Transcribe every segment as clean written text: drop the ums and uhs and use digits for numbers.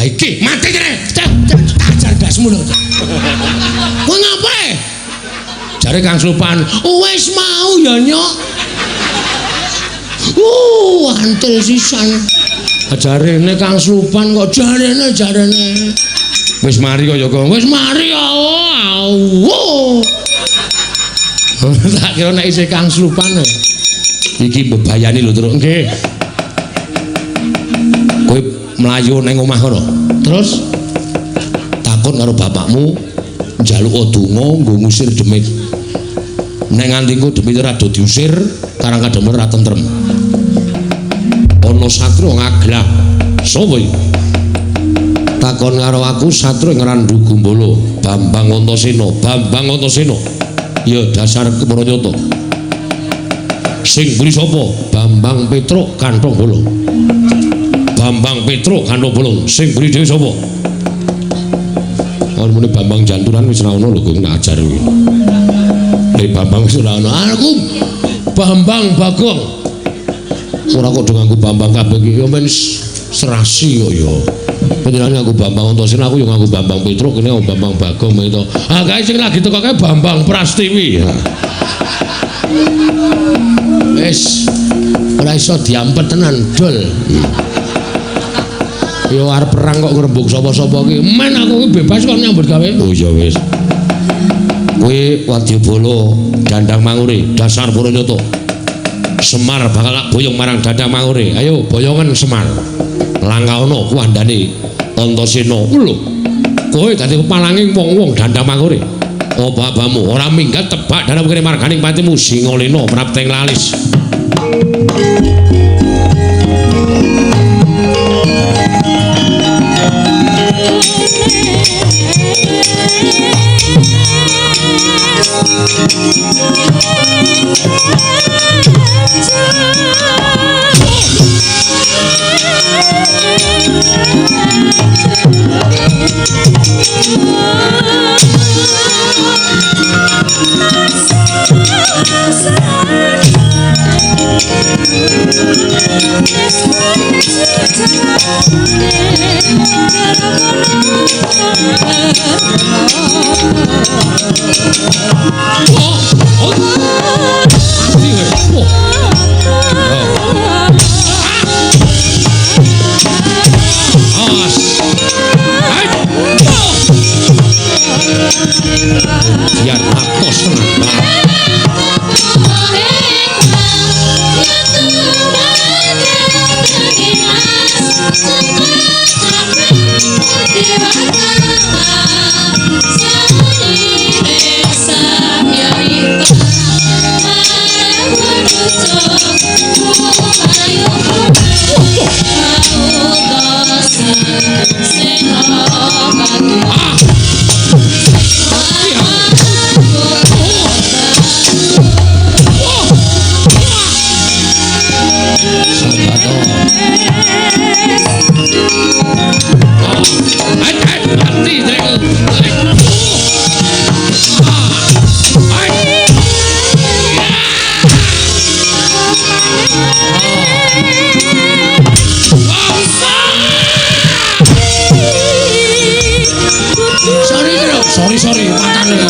Ha iki mati kene. Tajar dasmu lho. Kowe ngapae? Jare Kang Slupan, wis mau ya nyok. Antil sisan. Jarene Kang Slupan kok jarene. Wis mari kok ya kok. Wis mari ya. Tak kira nek isih Kang Slupan. Iki mbebayani lho terus. Nggih. Kowe mlayu ning omah kono. Terus takon karo bapakmu njaluk donga nggo ngusir demit. Nek nganti engko demit ora do diusir, Karangkadem ora tentrem. Ana satru ngaglah. Sapa iki? Takon karo aku satru ngrandu Gumbala, Bambang Antasena. Bambang Antasena. Ya dasar Kemaranyata. Sing mburi sapa? Bambang Petruk Kantong Bolong. Bambang Petruk Kantong Bolong. Sing mburi dhewe sapa? Ono muni Bambang Janturan wis ora ono lho kok tak ajar kuwi. Nek Bambang wis ora ono, aku Bambang Bagong. Ora kok do nganggo Bambang kabeh iki ya men serasi kok ya. Panjenengan nganggo Bambang Antasena, aku yo nganggo Bambang Petruk, kene Bambang Bagong itu. Ah kae sing lagi teko kae Bambang Prastiwi. Wis ora iso diampet tenan, dol. Yo arep perang kok ngrembug sapa-sapa ki. Men aku ki bebas kok nyambut gawe. Oh ya wis. Kuwi Wadyabala Dandang Mangure, dasar Puranyata. Semar bakal boyong marang Dandang Mangure. Ayo boyongan Semar. Langkawana kuwandane Antasena. Lho. Kowe dadi kepalanging wong-wong Dandang Mangure. Apa-apamu ora minggat tebak dalam kene marganing patimu Singalena prapteng lalis. Biar atos tenang. Sorry, matane.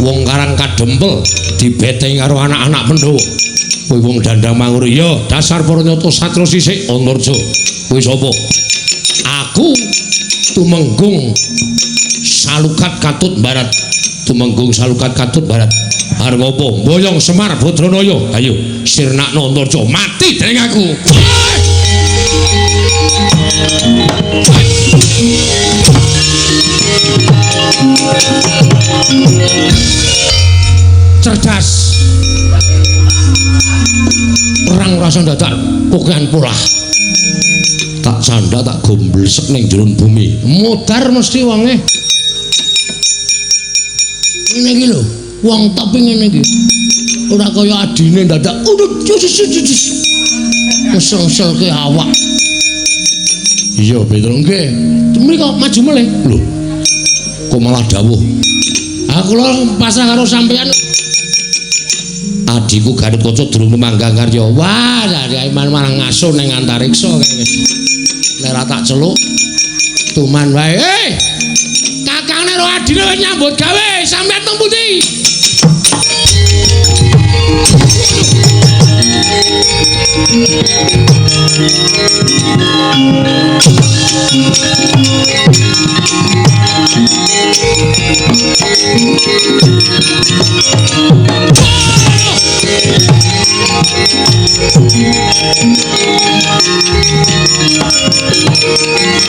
wong Karang Kadempel dibeteng karo anak-anak Pandhawa. Kowe wong Dandang Manguri ya dasar Pranyata Satra sisik Antarja. Kowe sapa? Aku Tumenggung Salukat Katut Barat. Tumenggung Salukat Katut Barat. Arep apa? Boyong Semar Badranaya. Ayo sirnakna Antarja mati dening aku. Cerdas. Perang rasa dadak pokokan pola. Tak canda tak gomblesek ning jero bumi. Modar mesti wonge. Ngene iki lho, wong tapi ngene iki. Ora kaya adine dadak meseng-selke awak. Iya, betul nggih. Mriko maju meleh. Lho. Kok malah dawuh. Aku lho pasrah karo sampean. Adiku Gatotkaca durung manggang karya. Wah, ya iman marang ngaso ning antariksa kae. Nek ra tak celuk tuman wae. Kakangne ro adine wis nyambut gawe, sampeyan teng pundi?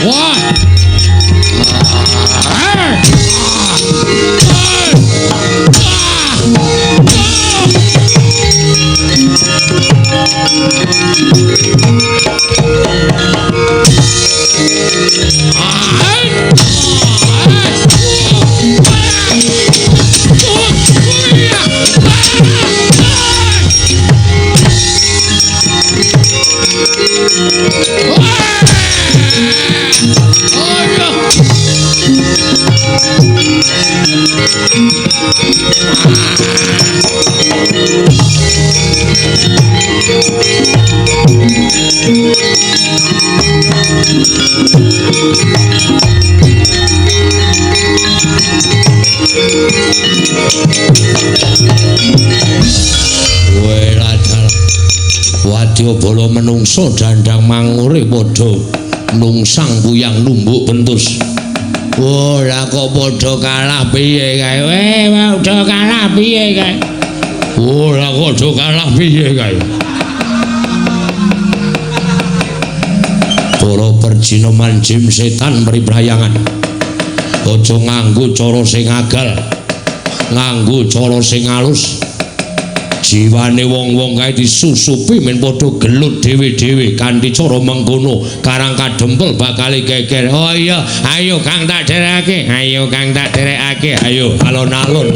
Wah. Wadyabala menungso Dandang Mangure padha nungsang buyang numbuk bentus. Ora kok padha kalah piye kae? Padha kalah piye kae? Ora padha kalah piye kae? Para perjina manjim setan mriprayangan. Aja nganggo cara sing agal. Nganggo cara sing alus. Jiwane wong-wong kae disusupi men padha gelut dhewe-dhewe kanthi cara mengkono Karang Kadempel bakal geger. Oh iya, ayo Kang tak derekake. Ayo Kang tak derekake. Ayo alon-alon.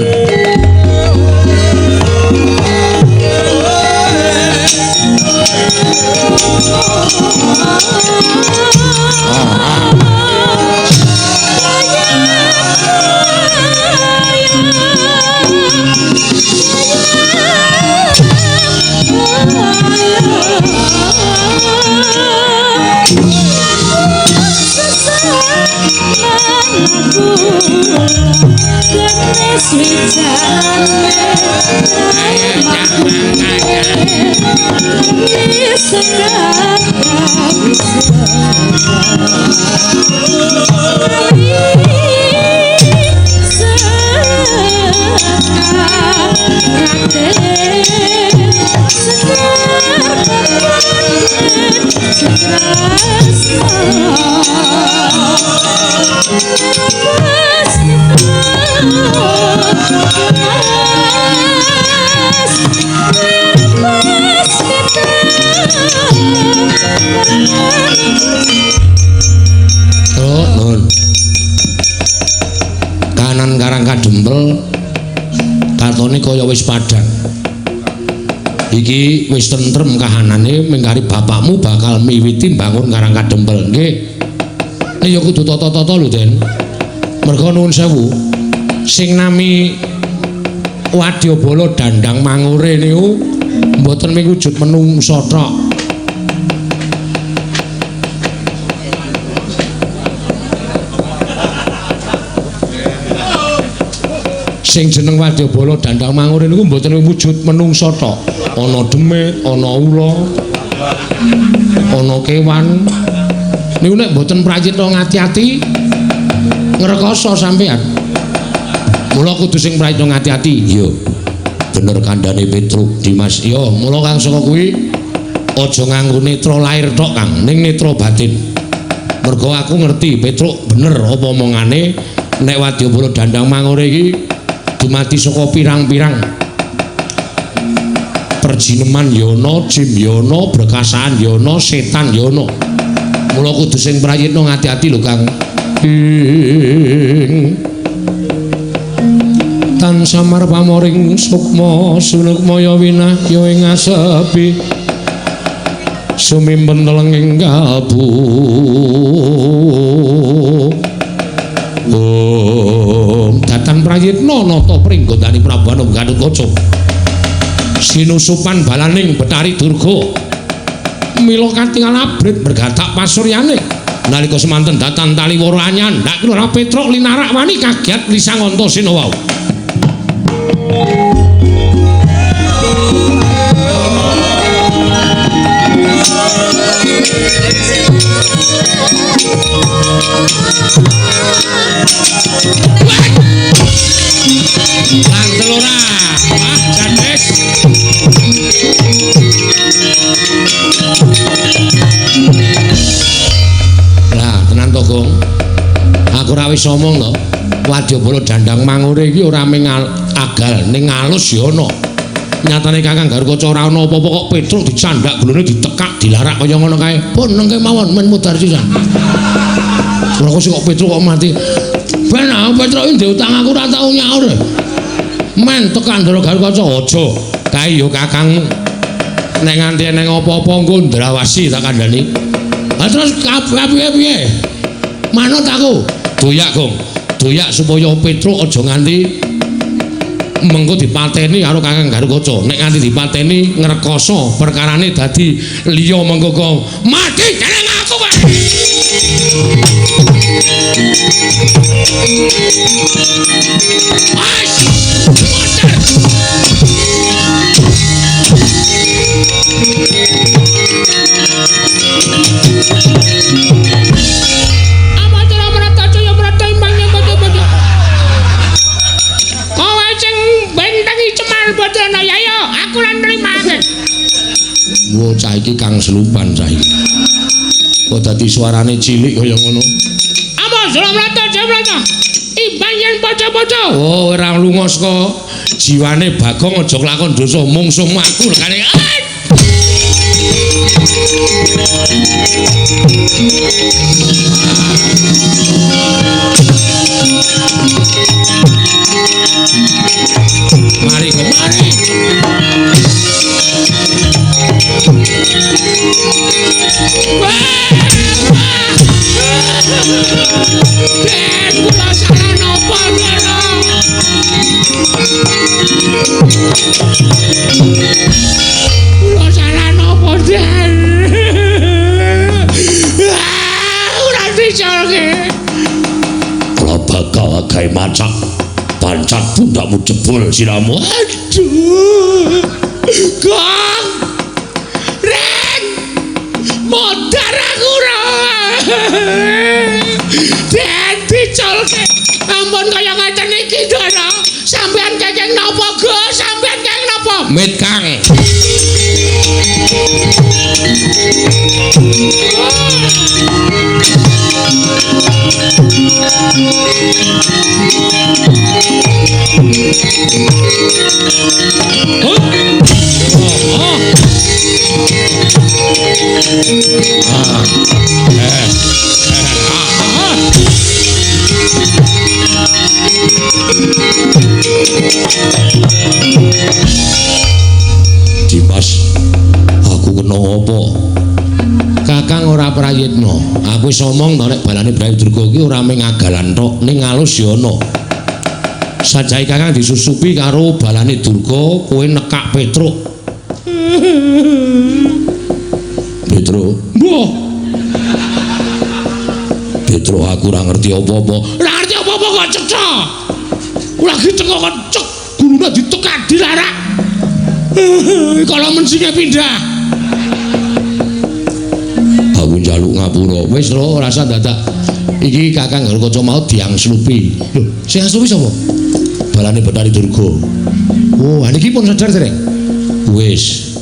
Kanan Karang Kadempel katone kaya wis padhang. Iki wis tentrem kahanane mengkari bapakmu bakal miwiti bangun Karang Kadempel. Nggih. Nek ya kudu tata-tata lho, Den. Merga nuwun sewu. Sing nami Wadyabala Dandang Mangure niku mboten miwujud menungsa tok. Sing jeneng Wadyabala Dandang Mangure niku mboten wujud menungsa tok. Ana demit, ana ula, ana kewan. Niku nek mboten prayitna ngati-ati ngrekoso sampean. Mula kudu sing prayitna ngati-ati. Iya. Bener kandhane Petruk Dimas. Iya, mula Kang saka kuwi aja nganggo netra lair tok Kang, ning netra batin. Mergo aku ngerti Petruk bener apa omongane nek Wadyabala Dandang Mangure iki dumati saka pirang-pirang perjineman ya ana, jin ya ana, berkasaan ya ana, setan ya ana. Mula kudu sing prayitna ngati-ati lho Kang. Tan samar pamoring sukma sunukmaya winahya ing asepi sumimpen telenging kalbu. Datan prayitna nata pringgondani Prabu Anum Gatotkaca sinusupan balaning Betari Durga mila katingal abrit bergatak pasuryane nalika semanten datan taliwara anyandhak ora Petruk linarak wani kaget lisang Antasena wau. Lantel ora, Jandes. Lah, tenan to, Gong. Aku ora wis omong to. Wadyabala Dandang Mangure iki ora mung agal ning alus ya ana. Nyatane Kakang Garukaca ora ana apa-apa kok Petruk dicandhak glone ditekak dilarak kaya ngono kae. Pun nengke mawon men mudhar sisan. Ora kok kok Petruk kok mati. Ben Petruk iki diutang aku ora tau nyaur. Men tekan Ndara Garukaca aja. Kae ya Kakangmu. Nek nganti eneng apa-apa engko ndrawasi tak kandhani. Lah terus piye? Manut aku. Doyak, Gong. Doyak supaya Petruk aja nganti mengko dipateni karo Kakang Garukaca. Nek nganti dipateni ngrekoso perkarane dadi liya mengko mati dening aku wae. Bocah iki Kang Selupan saiki. Kok dadi suarane cilik kaya ngono. Apa Suramrata Jemrata? Imbang yen bocah-bocah. Oh, ora lunga saka jiwane Bagong aja kelakon dosa mungsuhmu aku lekane. Mari kemari. Den kula salah napa Ndara? Kula salah napa Den? Ora dicolke. Kula bakal gawe macak pancat pundakmu jebul siramu. Aduh. Gong. Ren. Modar aku ora. Den dicolke. Ampun kaya ngaten iki Ndara. Sampeyan kenging napa, Gus? Sampeyan kenging napa? Mit Kang. Dimas, aku kena apa? Kakang ora prayitna. Aku wis omong to nek balane Brayu Durga iki ora mung agalan tok, ning alus ya ana. Sajahe Kakang disusupi karo balane Durga, kowe nekak Petruk. Petruk. Mbah. Petruk aku ora ngerti apa-apa. Ora ngerti apa-apa kok cecok. lagi tengok kecek gulune ditekadi larak. Kalau mensinge pindah. Aku njaluk ngapura. Wis lho rasa dadak. Iki Kakang Garkaca mau diangslupi. Lho, sing angslupi sapa? Balane Bathari Durga. Oh, niki pun sadar dereng. Wis.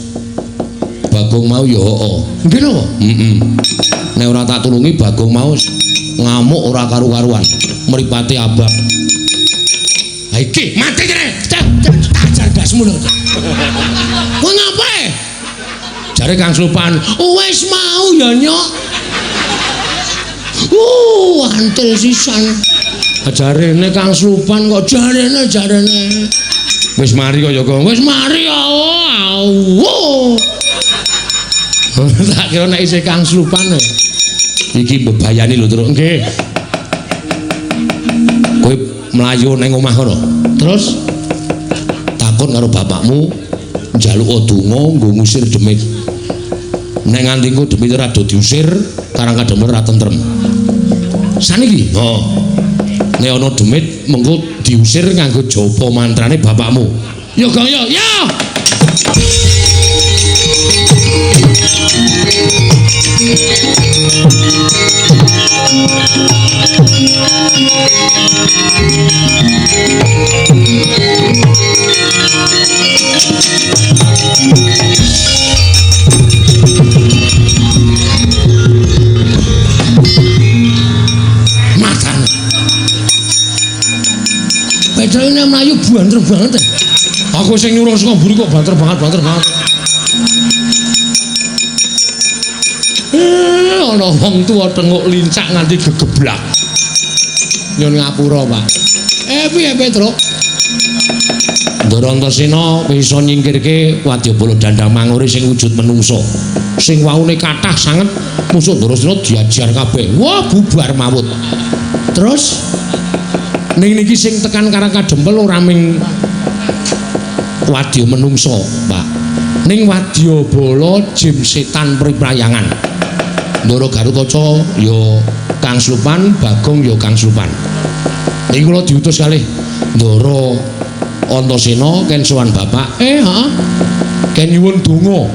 Bagong mau ya hooh. Nggih napa? Heeh. Nek ora tak tulungi Bagong mau ngamuk ora karu-karuan. Mripate abang. Ha iki mati kene. Tajar gasmu lho. Kok ngapae? Jare Kang Slupan, wis mau ya nyok. Antil sisan. Jarene Kang Slupan kok jarene. Wis mari kok ya, Gong. Wis mari ya. Tak kira nek isih Kang Slupan. Iki bebayani lho, Truk. Nggih. Kowe mlayu ning omah kono. Terus takon karo bapakmu njaluk donga nggo ngusir demit. Nek nganti engko demit ora do diusir, karang kadem ora tentrem. Saniki, nek ana demit mengko diusir nganggo japa mantrane bapakmu. Ya, Gong, ya. Makan. Bedane mlayu banter banget. Aku sing nyuruh saka mburi kok banter banget. Ana wong tuwa tenguk lincak nganti gegeblak. Nyun ngapura, Pak. Piye Petruk? Ndara Antasena bisa nyingkirke Wadyabala Dandang Manguri sing wujud menungso. Sing waune kathah sanget musuh Ndarasena diajar kabeh. Wah, bubar mawut. Terus ning niki sing tekan Karang Kadempel ora ming wadya menungso, Pak. Ning Wadyabala jim setan priprayangan. Ndara Garkaca ya Kang Slupan, Bagong ya Kang Slupan. Niki kula diutus kalih Ndara Antasena ken sowan Bapak. Ken nyuwun donga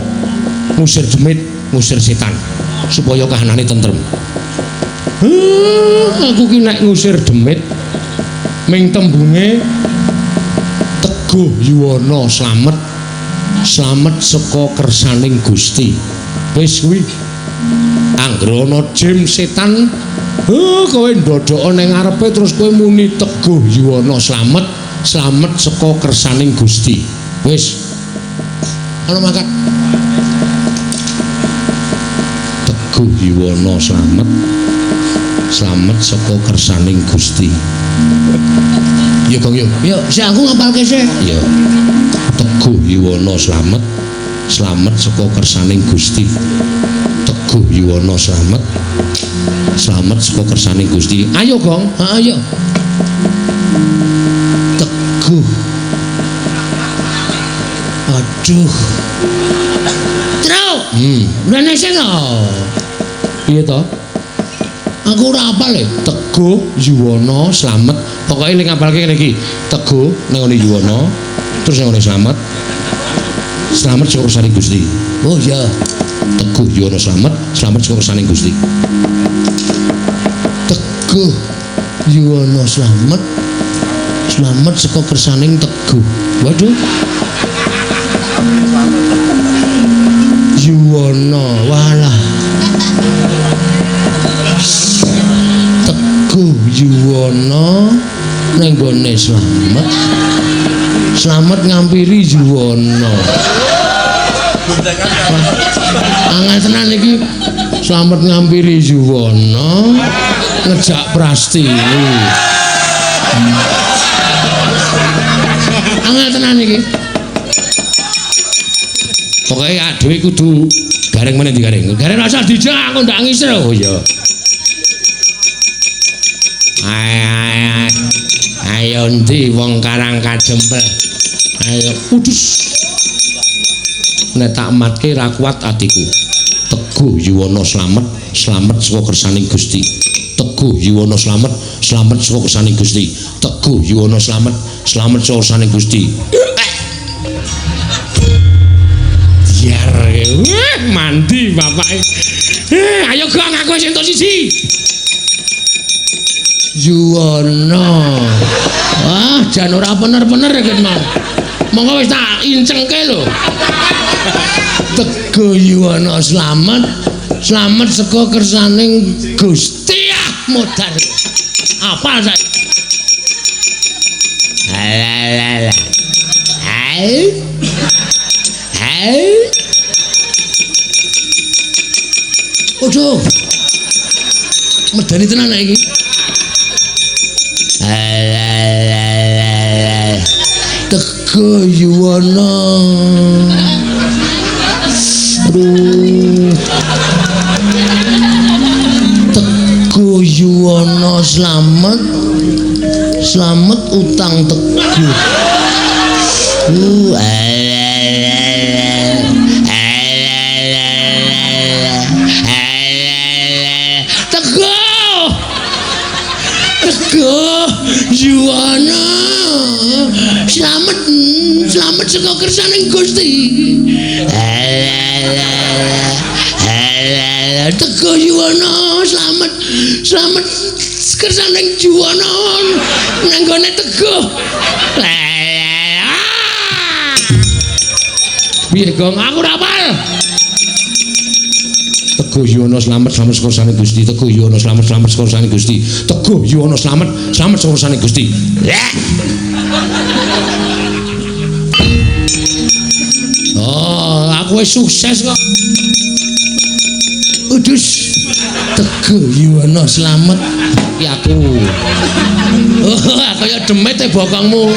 ngusir demit, ngusir setan supaya kahanane tentrem. Aku ki nek ngusir demit ming tembunge Teguh Yuwana slamet saka kersaning Gusti. Wis kuwi anggere ana jim setan kowe ndodhok ning ngarepe terus kowe muni Teguh Yuwana slamet saka kersaning Gusti. Wis ana mangkat Teguh Yuwana slamet saka kersaning Gusti. Ya, Gong, ya. Ya, sik aku ngapalke sik. Ya. Teguh Yuwana slamet saka kersaning Gusti. Teguh Yuwana slamet saka kersaning Gusti. Ayo, Gong. Ayo. Teguh. Aduh. Truk. Rene sing piye to? Aku ora apal lho. Teguh Yuwana slamet. Pokoke ning ngapalke ngene iki. Teguh ning ngene Yuwana, terus ning ngene slamet saka kersaning Gusti. Oh iya. Teguh Yuwana slamet saka kersaning Gusti. Teguh Yuwana slamet saka kersaning Teguh. Waduh. Yuwana, walah. Teguh Yuwana ning gone slamet ngampiri Yuwana. Angel tenan iki slamet ngampiri Yuwana ngejak Prastini. Angel tenan iki. Pokoke dhewe kudu gareng meneh digareng. Gareng rasa dijak aku ndak ngisir. Oh iya. Ayo ndi wong Karang Kadempel. Ayo udus. Nek tak matke ra kuat atiku. Teguh Yuwana slamet saka kersaning Gusti. Teguh Yuwana slamet saka kersaning Gusti. Teguh Yuwana slamet Slamet saursaning Gusti. Biar mandi bapake. Ayo Gong aku wis entuk siji. Yuwono. Wah, jan ora bener-bener iki mau. Monggo wis tak incengke lho. Tego Yuwono slamet saka kersaning Gusti modar. Apa saiki? Hai. Ojo. Medani tenan iki. Tego Yuwono. Aduh. Tego Yuwono slamet utang Teguh. Teguh Yuwono slamet saka kersaning Gusti. Teguh Yuwono slamet kersaning Yuwono nanggone Teguh. Piye Gong aku ora apal. Teguh Yuwono slamet saka kersaning Gusti. Teguh Yuwono slamet saka kersaning Gusti. Teguh Yuwono slamet saka kersaning Gusti. Oh, aku wis sukses kok. Udus. Teguh Yuwono slamet iki aku. Oh, kaya demit e bokongmu.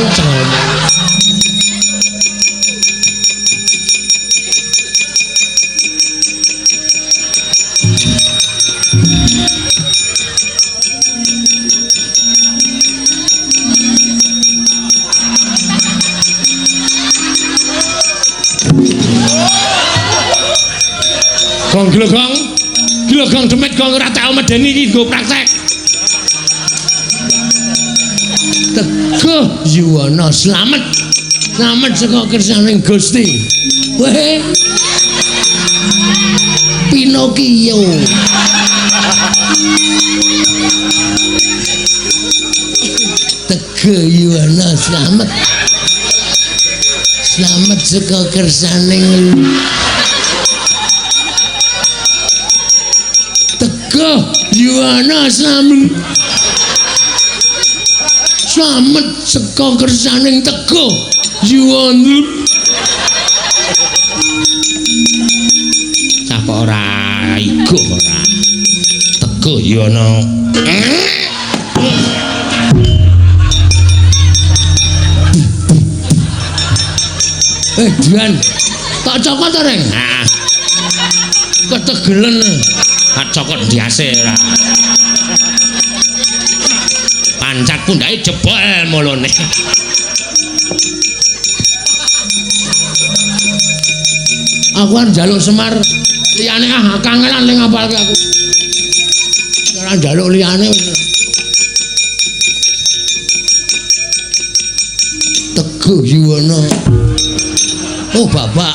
Gong gilogong demit Gong ora tau medeni iki nggo praktek. Teguh Yuwono slamet saka kersaning Gusti. Weh. Pinokio. Teguh Yuwono slamet saka kersaning Teguh Yuwono slamet saka kersaning Teguh Yuwono. Apa ora iku ora Teguh Yuwono. Dian tak cokot to Reng. Nah. Ketegelen. Tak cokot diase ora. Pancak pundake jebol molone. Aku kan njaluk Semar liyane kangelan ning ngapalke aku. Ora njaluk liyane wis. Teguh Yuwono. Oh bapak,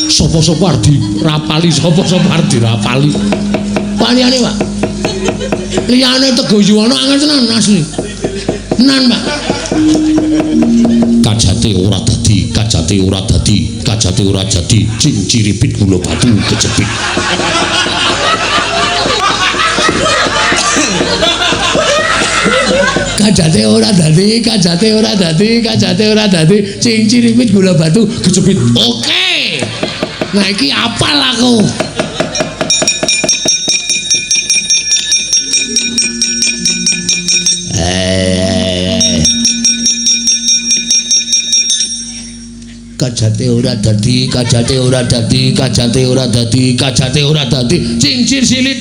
sopo-sopo arep dirapali, sopo-sopo arep dirapali. Pak liyane Pak. Liyane Teguh Yuwono angel tenan asli. Tenan Pak. Kajate ora dadi, cinciripit gula batu kejepit. Kajate ora dadi, cinciripit gula batu kejepit. Oke. Nah iki apal aku. Kajate ora dadi, cincir silit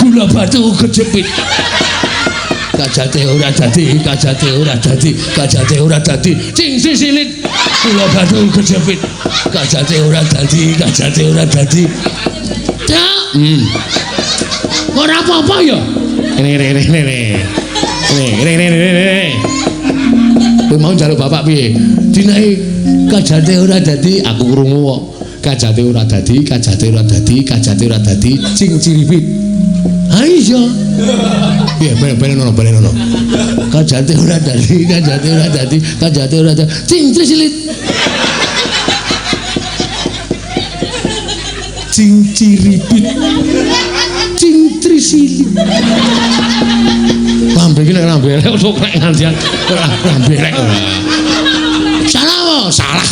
gula batu kejepit. Kajate ora dadi, cincir silit gula batu kejepit. Kajate ora dadi. Dak. Ora apa-apa ya. Kowe mau njaluk bapak piye? Dinae kajate ora dadi aku krungu kok. Kajate ora dadi, kajate ora dadi, kajate ora dadi cing ciripit. Ha iya. Piye balen-balen. Kajate ora dadi, kajate ora dadi, kajate ora dadi cing trisilit. Cing ciripit. Cing trisilit. Lambe iki nek lambe elek sok nek ngandian lambe elek ora. Salah kok, salah.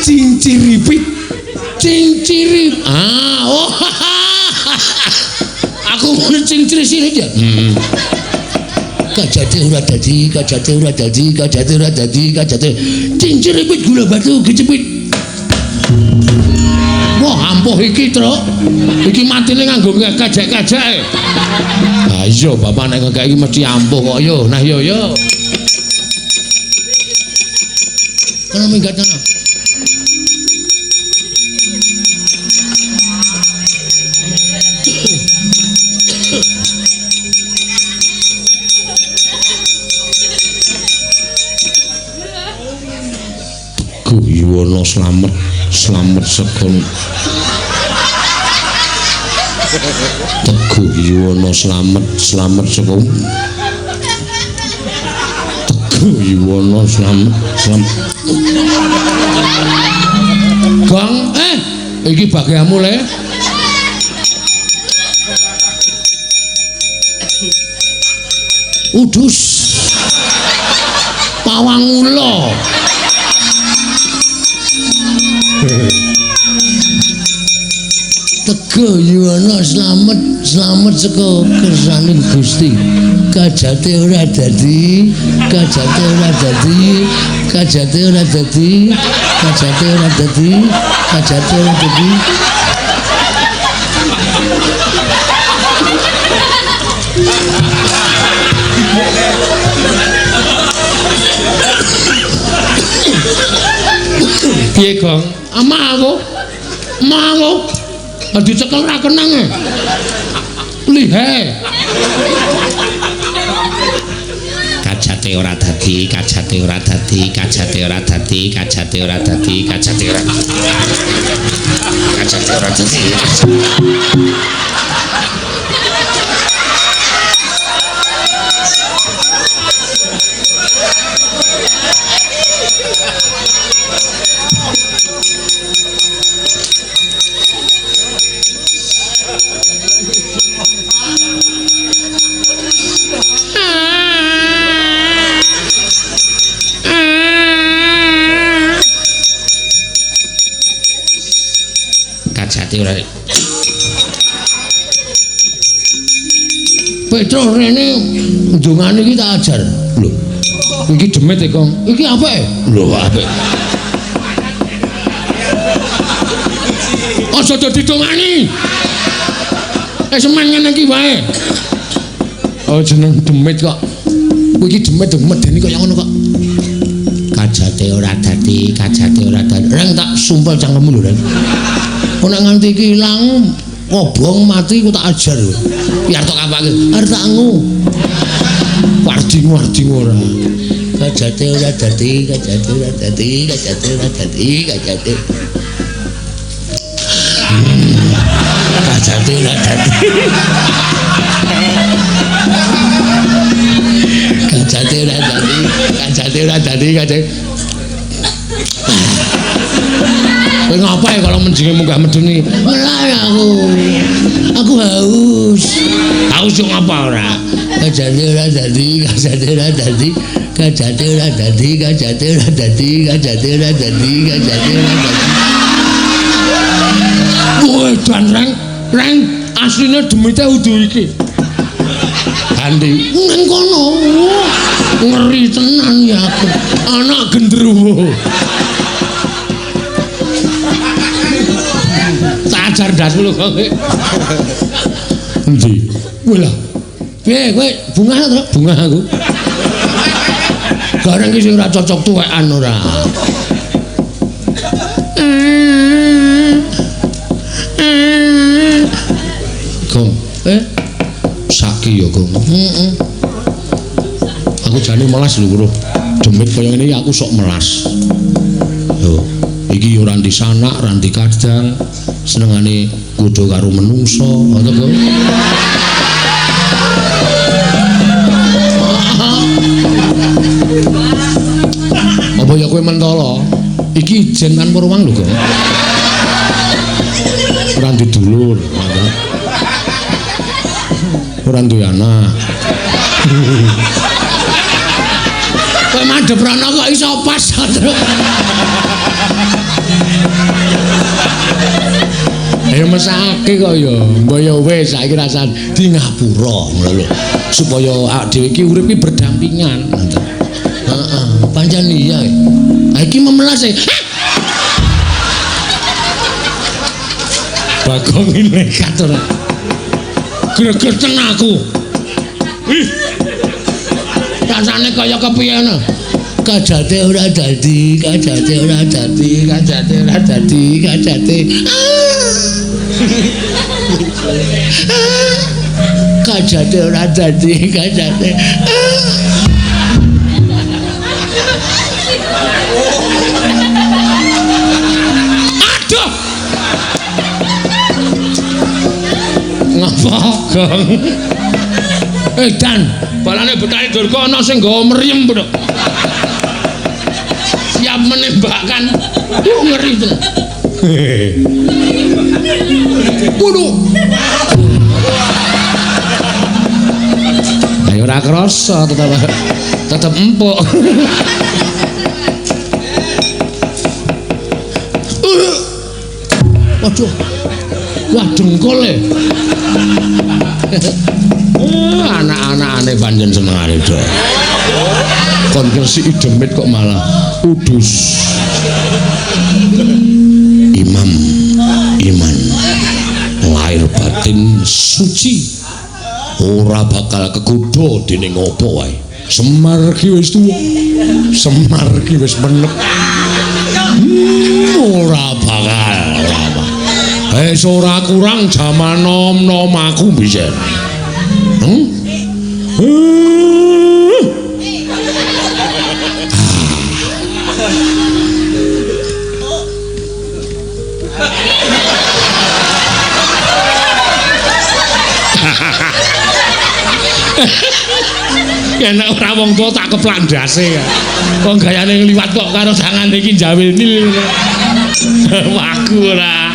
Cing ciripit. Cing cirip. Oh. Aku mun cing trisilit ya. Kajate ora dadi, kajate ora dadi, kajate ora dadi, kajate cing ciripit gula batu kecepit. Wah, ampuh iki, Truk. Iki matine nganggo kajak-kajak. Ha iya, bapak nek ngekek iki mesti ampuh kok yo. Nah yo. Kana minggat ana. Guyono slamet sekon. Teguh Yuwono slamet sekon. Teguh Yuwono slamet. Gang, iki bagianmu le. Udus. Pawang ula. Teguh Yuwono slamet saka kersaning Gusti. Kajate ora dadi, kajate ora dadi, kajate ora dadi, kajate ora dadi, kajate ora dadi. Piye, Gong? Amangku. Dicekel ra kenang e. Lihe. Kajate ora dadi, kajate ora dadi, kajate ora dadi, kajate ora dadi, kajate ora. Kajate ora dadi. Ora. Petro rene ndongane iki tak ajar. Lho. Iki demit e, Kong. Iki apike? Lho, apik. Aja dadi dongani. Semen ngene iki wae. Oh jeneng demit kok. Iki demit medeni kaya ngono kok. Kajate ora dadi, kajate ora dadi. Reng tak sumpel cangkemmu lho, Reng. Nek nganti iki ilang ngobong mati ku tak ajar. Biar tok apake? Arep tak ngu. Wardi ora. Kajate ora dadi, kajate ora dadi, kajate ora dadi, kajate. Kajate ora dadi. Kajate ora dadi, kajate ora dadi, kajate. Kowe ngapain kalau menjinge munggah medeni? Mulai aku haus. Haus yo ngapa ora? Kajate ora dadi, kajate ora dadi, kajate ora dadi, kajate ora dadi, kajate ora dadi, kajate ora dadi. Kowe dan reng asline demite udu iki. Andi nang kono. Ngeri tenan ya aku. Anak gendruwo. Ajar dasmu lho kowe. Endi? Kowe lho. Piye kowe bungah to? Bungah aku. Gareng iki sing ora cocok tuwekan ora. Gong, saki ya Gong. Aku jane melas lho, Bro. Demit kaya ngene aku sok melas. Yo, iki ora ndi sanak, ora ndi kadang, senengane godho karo menungso, ngono to. Apa ya kowe mentolo? Iki ijen kan Purwang lho, Gong. Ora ndi dulur, ora duwe anak. Kowe madhep rono kok iso pas terus. Ayo mesake kok ya. Mbok ya wis saiki rasane di ngapura ngono lho. Supaya awak dhewe iki urip iki berdampingan. Heeh, pancen iya. Ha iki memelas e. Bagong nekat ora. Gregeten aku. Ih. Rasane kaya kepiyene. Kajate ora dadi, kajate ora dadi, kajate ora dadi, kajate. Kajate ora dadi, kajate. Aduh. Ngapa, Gong? Dan balane betane Durga ana sing nggawa mriyem, Bro. Siap menembakkan. Ngeri to. Waduh. Ayo ora krasa tetep empuk. Waduh. Wah dengkul e. Anak-anakane panjen senengane do. Kon kresiki demit kok malah udus. Imam iman lahir batin suci ora bakal kegodha dening apa wae. Semar ki wis tuwa. Semar ki wis menep. Ora bakal. Ora kurang jaman nom-nom aku bisa. Ya nek ora wong tuwa tak keplandase ya. Kok gayane ngliwat kok karo jangan iki jawil nil. Waku ora.